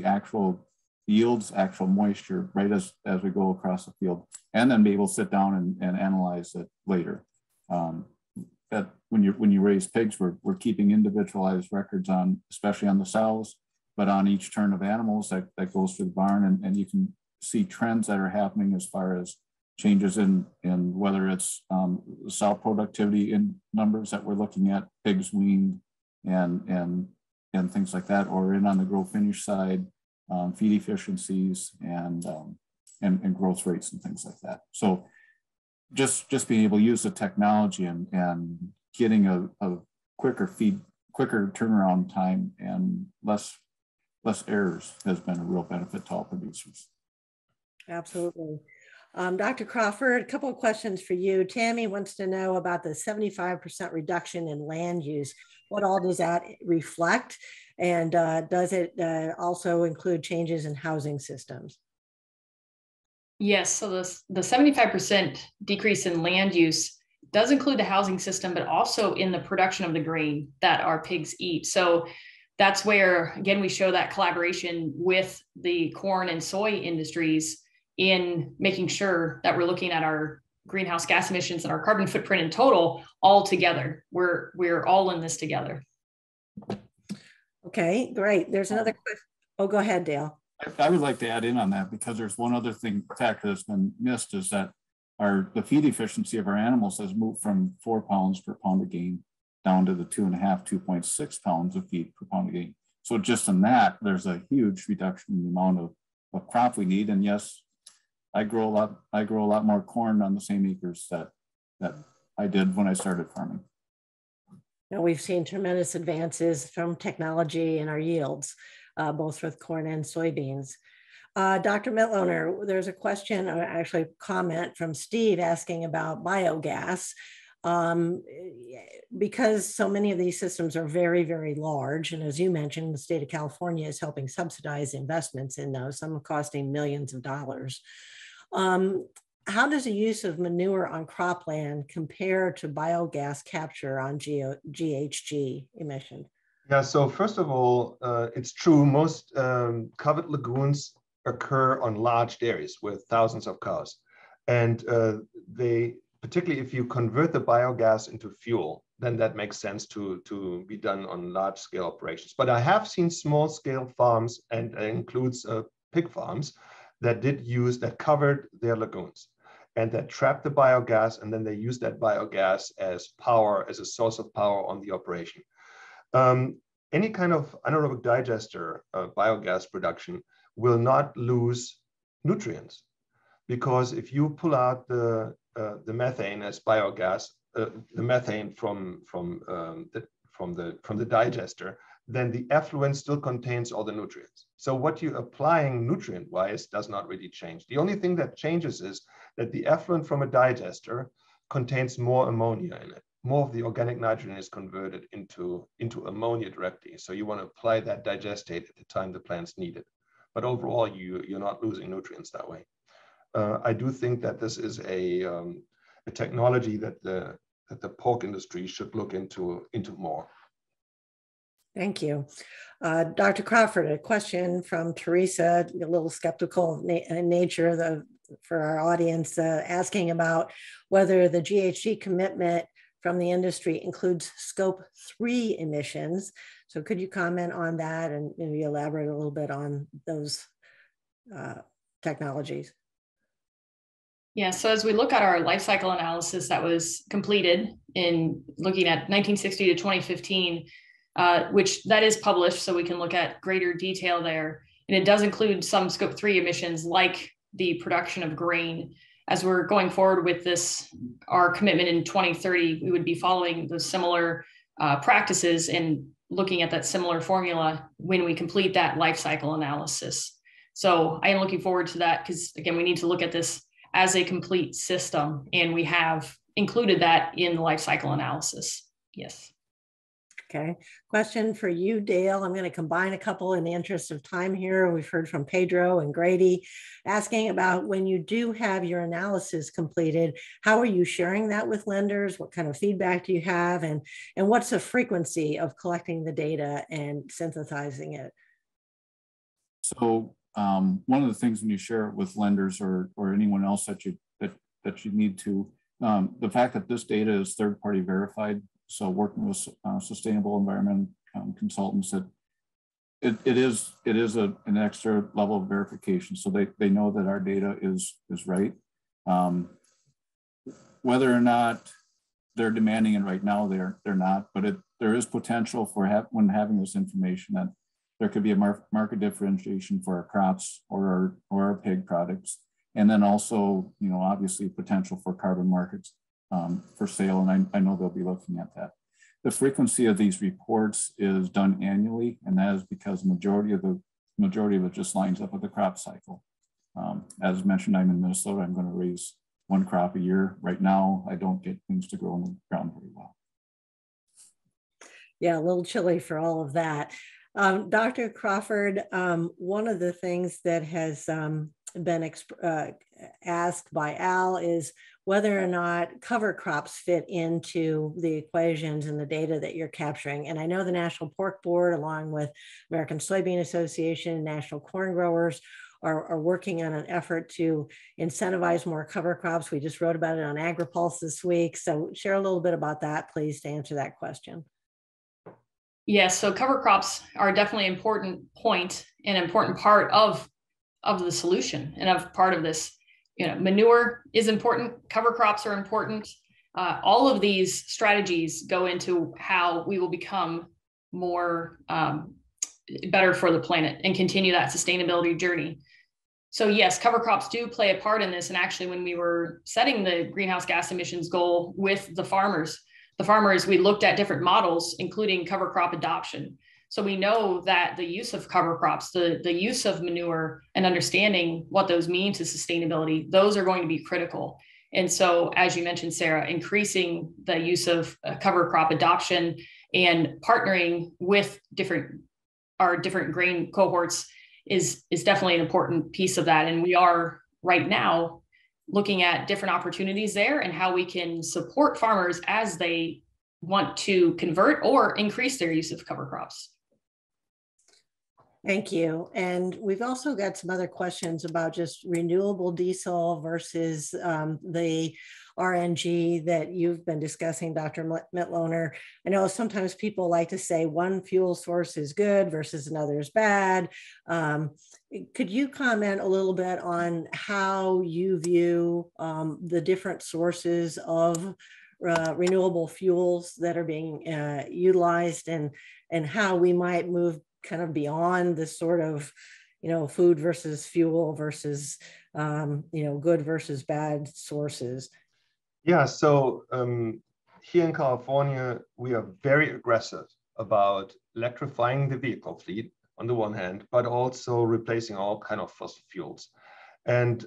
actual yields, actual moisture right as we go across the field, and then be able to sit down and analyze it later. That when you raise pigs, we're keeping individualized records on, especially on the sows, but on each turn of animals that goes through the barn, and you can see trends that are happening as far as changes in whether it's sow productivity in numbers that we're looking at, pigs weaned and things like that, or in on the grow finish side, feed efficiencies and growth rates and things like that. So just being able to use the technology and getting a quicker turnaround time and less errors has been a real benefit to all producers. Absolutely. Dr. Crawford, a couple of questions for you. Tammy wants to know about the 75% reduction in land use. What all does that reflect? And does it also include changes in housing systems? Yes, so the 75% decrease in land use does include the housing system, but also in the production of the grain that our pigs eat. So that's where, again, we show that collaboration with the corn and soy industries in making sure that we're looking at our greenhouse gas emissions and our carbon footprint in total all together. We're all in this together. Okay, great. There's another question. Oh, go ahead, Dale. I would like to add in on that, because there's one other factor that's been missed, is that the feed efficiency of our animals has moved from 4 pounds per pound of gain down to the 2.6 pounds of feed per pound of gain. So just in that, there's a huge reduction in the amount of what crop we need. And yes, I grow a lot more corn on the same acres that I did when I started farming. Now, we've seen tremendous advances from technology in our yields, both with corn and soybeans. Dr. Mitloehner, there's a question, or actually a comment from Steve asking about biogas. Because so many of these systems are very, very large, and as you mentioned, the state of California is helping subsidize investments in those, some costing millions of dollars. How does the use of manure on cropland compare to biogas capture on GHG emission? Yeah, so first of all, it's true, most covered lagoons occur on large dairies with thousands of cows. And particularly if you convert the biogas into fuel, then that makes sense to be done on large scale operations. But I have seen small scale farms, and includes pig farms, that covered their lagoons and that trapped the biogas, and then they use that biogas as power, as a source of power on the operation. Any kind of anaerobic digester biogas production will not lose nutrients, because if you pull out the methane as biogas, the methane from the digester, then the effluent still contains all the nutrients. So what you're applying nutrient-wise does not really change. The only thing that changes is that the effluent from a digester contains more ammonia in it. More of the organic nitrogen is converted into ammonia directly. So you want to apply that digestate at the time the plants need it. But overall, you're not losing nutrients that way. I do think that this is a technology that the pork industry should look into more. Thank you. Dr. Crawford, a question from Teresa, a little skeptical in nature for our audience, asking about whether the GHG commitment from the industry includes scope 3 emissions. So could you comment on that and maybe elaborate a little bit on those technologies? Yeah, so as we look at our life cycle analysis that was completed in looking at 1960 to 2015, which that is published, so we can look at greater detail there. And it does include some scope 3 emissions like the production of grain. As we're going forward with this, our commitment in 2030, we would be following the similar practices and looking at that similar formula when we complete that life cycle analysis. So I am looking forward to that, because again, we need to look at this as a complete system, and we have included that in the life cycle analysis. Yes. Okay, question for you, Dale. I'm going to combine a couple in the interest of time here. We've heard from Pedro and Grady asking about when you do have your analysis completed, how are you sharing that with lenders? What kind of feedback do you have? And what's the frequency of collecting the data and synthesizing it? So one of the things when you share it with lenders or anyone else that you need to, the fact that this data is third-party verified, so working with sustainable environment consultants, that it is an extra level of verification, so they know that our data is right. Whether or not they're demanding it right now, they're not, but there is potential for when having this information that there could be a market differentiation for our crops or our pig products, and then also, obviously potential for carbon markets for sale, and I know they'll be looking at that. The frequency of these reports is done annually, and that is because the majority of it just lines up with the crop cycle. As mentioned, I'm in Minnesota. I'm going to raise one crop a year. Right now, I don't get things to grow in the ground very well. Yeah, a little chilly for all of that. Dr. Crawford, one of the things that has been asked by Al is whether or not cover crops fit into the equations and the data that you're capturing. And I know the National Pork Board, along with American Soybean Association, National Corn Growers, are working on an effort to incentivize more cover crops. We just wrote about it on Agri-Pulse this week. So share a little bit about that, please, to answer that question. Yes, so cover crops are definitely an important point and an important part of the solution and of part of this. Manure is important, cover crops are important. All of these strategies go into how we will become more better for the planet and continue that sustainability journey. So yes, cover crops do play a part in this. And actually, when we were setting the greenhouse gas emissions goal with the farmers, we looked at different models, including cover crop adoption. So we know that the use of cover crops, the use of manure, and understanding what those mean to sustainability, those are going to be critical. And so, as you mentioned, Sarah, increasing the use of cover crop adoption and partnering with our different grain cohorts is definitely an important piece of that. And we are right now looking at different opportunities there and how we can support farmers as they want to convert or increase their use of cover crops. Thank you. And we've also got some other questions about just renewable diesel versus the RNG that you've been discussing, Dr. Mitloehner. I know sometimes people like to say one fuel source is good versus another is bad. Could you comment a little bit on how you view the different sources of renewable fuels that are being utilized and how we might move kind of beyond the sort of, food versus fuel versus, good versus bad sources? Yeah, so here in California, we are very aggressive about electrifying the vehicle fleet on the one hand, but also replacing all kind of fossil fuels. And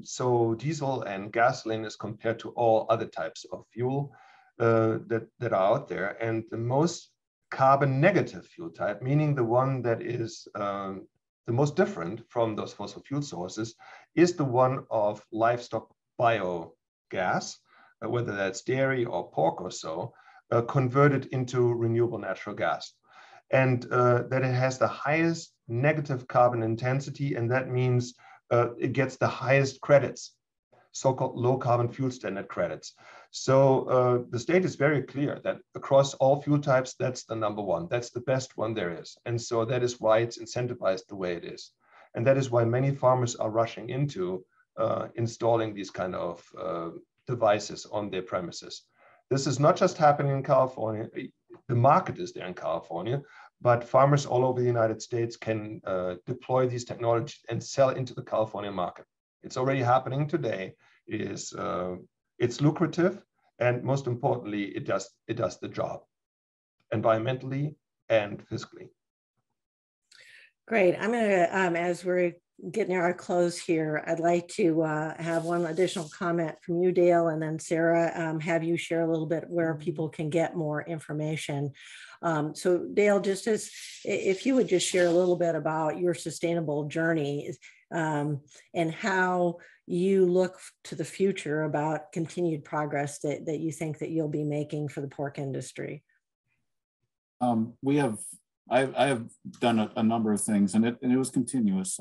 so diesel and gasoline is compared to all other types of fuel that are out there. And the most carbon negative fuel type, meaning the one that is the most different from those fossil fuel sources, is the one of livestock biogas, whether that's dairy or pork or so, converted into renewable natural gas. And that it has the highest negative carbon intensity, and that means it gets the highest credits, so-called low carbon fuel standard credits. So the state is very clear that across all fuel types, that's the number one. That's the best one there is. And so that is why it's incentivized the way it is. And that is why many farmers are rushing into installing these kind of devices on their premises. This is not just happening in California. The market is there in California, but farmers all over the United States can deploy these technologies and sell into the California market. It's already happening today. It's lucrative, and most importantly, it does the job, environmentally and fiscally. Great. I'm going to, as we're getting our close here, I'd like to have one additional comment from you, Dale, and then Sarah, have you share a little bit where people can get more information. So Dale, just if you would just share a little bit about your sustainable journey and how you look to the future about continued progress that you think that you'll be making for the pork industry. I have done a number of things, and it was continuous.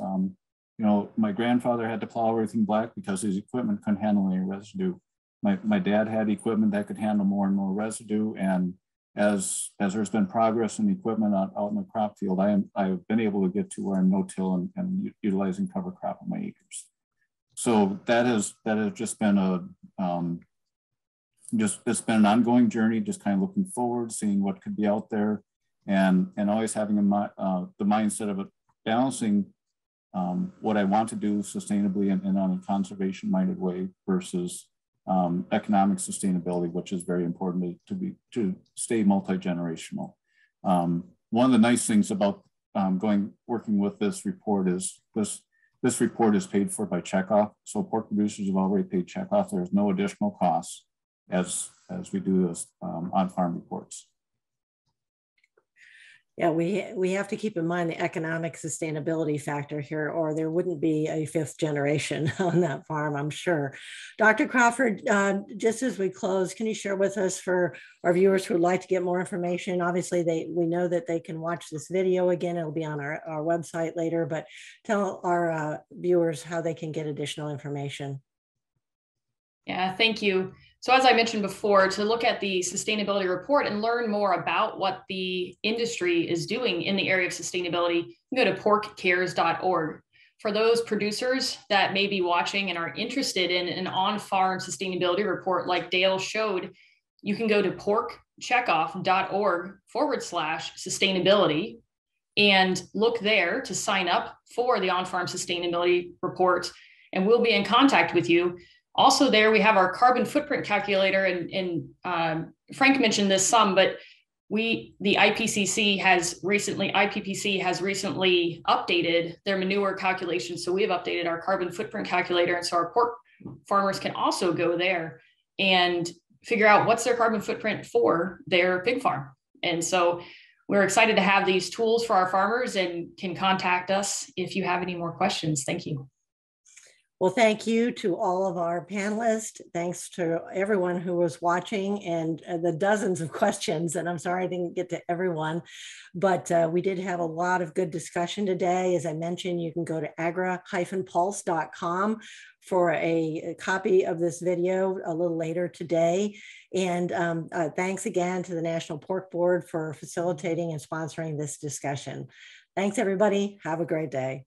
My grandfather had to plow everything black because his equipment couldn't handle any residue. My dad had equipment that could handle more and more residue, and as there's been progress in the equipment out in the crop field, I've been able to get to where I'm no-till and utilizing cover crop on my acres. So that has just been it's been an ongoing journey, just kind of looking forward, seeing what could be out there, and always having the mindset of balancing what I want to do sustainably and on a conservation-minded way versus economic sustainability, which is very important to stay multi-generational. One of the nice things about working with this report is this report is paid for by checkoff. So pork producers have already paid checkoff. There's no additional costs as we do this on-farm reports. Yeah, we have to keep in mind the economic sustainability factor here, or there wouldn't be a fifth generation on that farm, I'm sure. Dr. Crawford, just as we close, can you share with us, for our viewers who would like to get more information? Obviously, we know that they can watch this video again. It'll be on our website later, but tell our viewers how they can get additional information. Yeah, thank you. So as I mentioned before, to look at the sustainability report and learn more about what the industry is doing in the area of sustainability, you can go to porkcares.org. For those producers that may be watching and are interested in an on-farm sustainability report like Dale showed, you can go to porkcheckoff.org/sustainability. and look there to sign up for the on-farm sustainability report, and we'll be in contact with you. Also there, we have our carbon footprint calculator, and Frank mentioned this some, but the IPCC has recently updated their manure calculations. So we have updated our carbon footprint calculator. And so our pork farmers can also go there and figure out what's their carbon footprint for their pig farm. And so we're excited to have these tools for our farmers, and can contact us if you have any more questions. Thank you. Well, thank you to all of our panelists. Thanks to everyone who was watching, and the dozens of questions. And I'm sorry I didn't get to everyone, but we did have a lot of good discussion today. As I mentioned, you can go to agri-pulse.com for a copy of this video a little later today. And thanks again to the National Pork Board for facilitating and sponsoring this discussion. Thanks, everybody. Have a great day.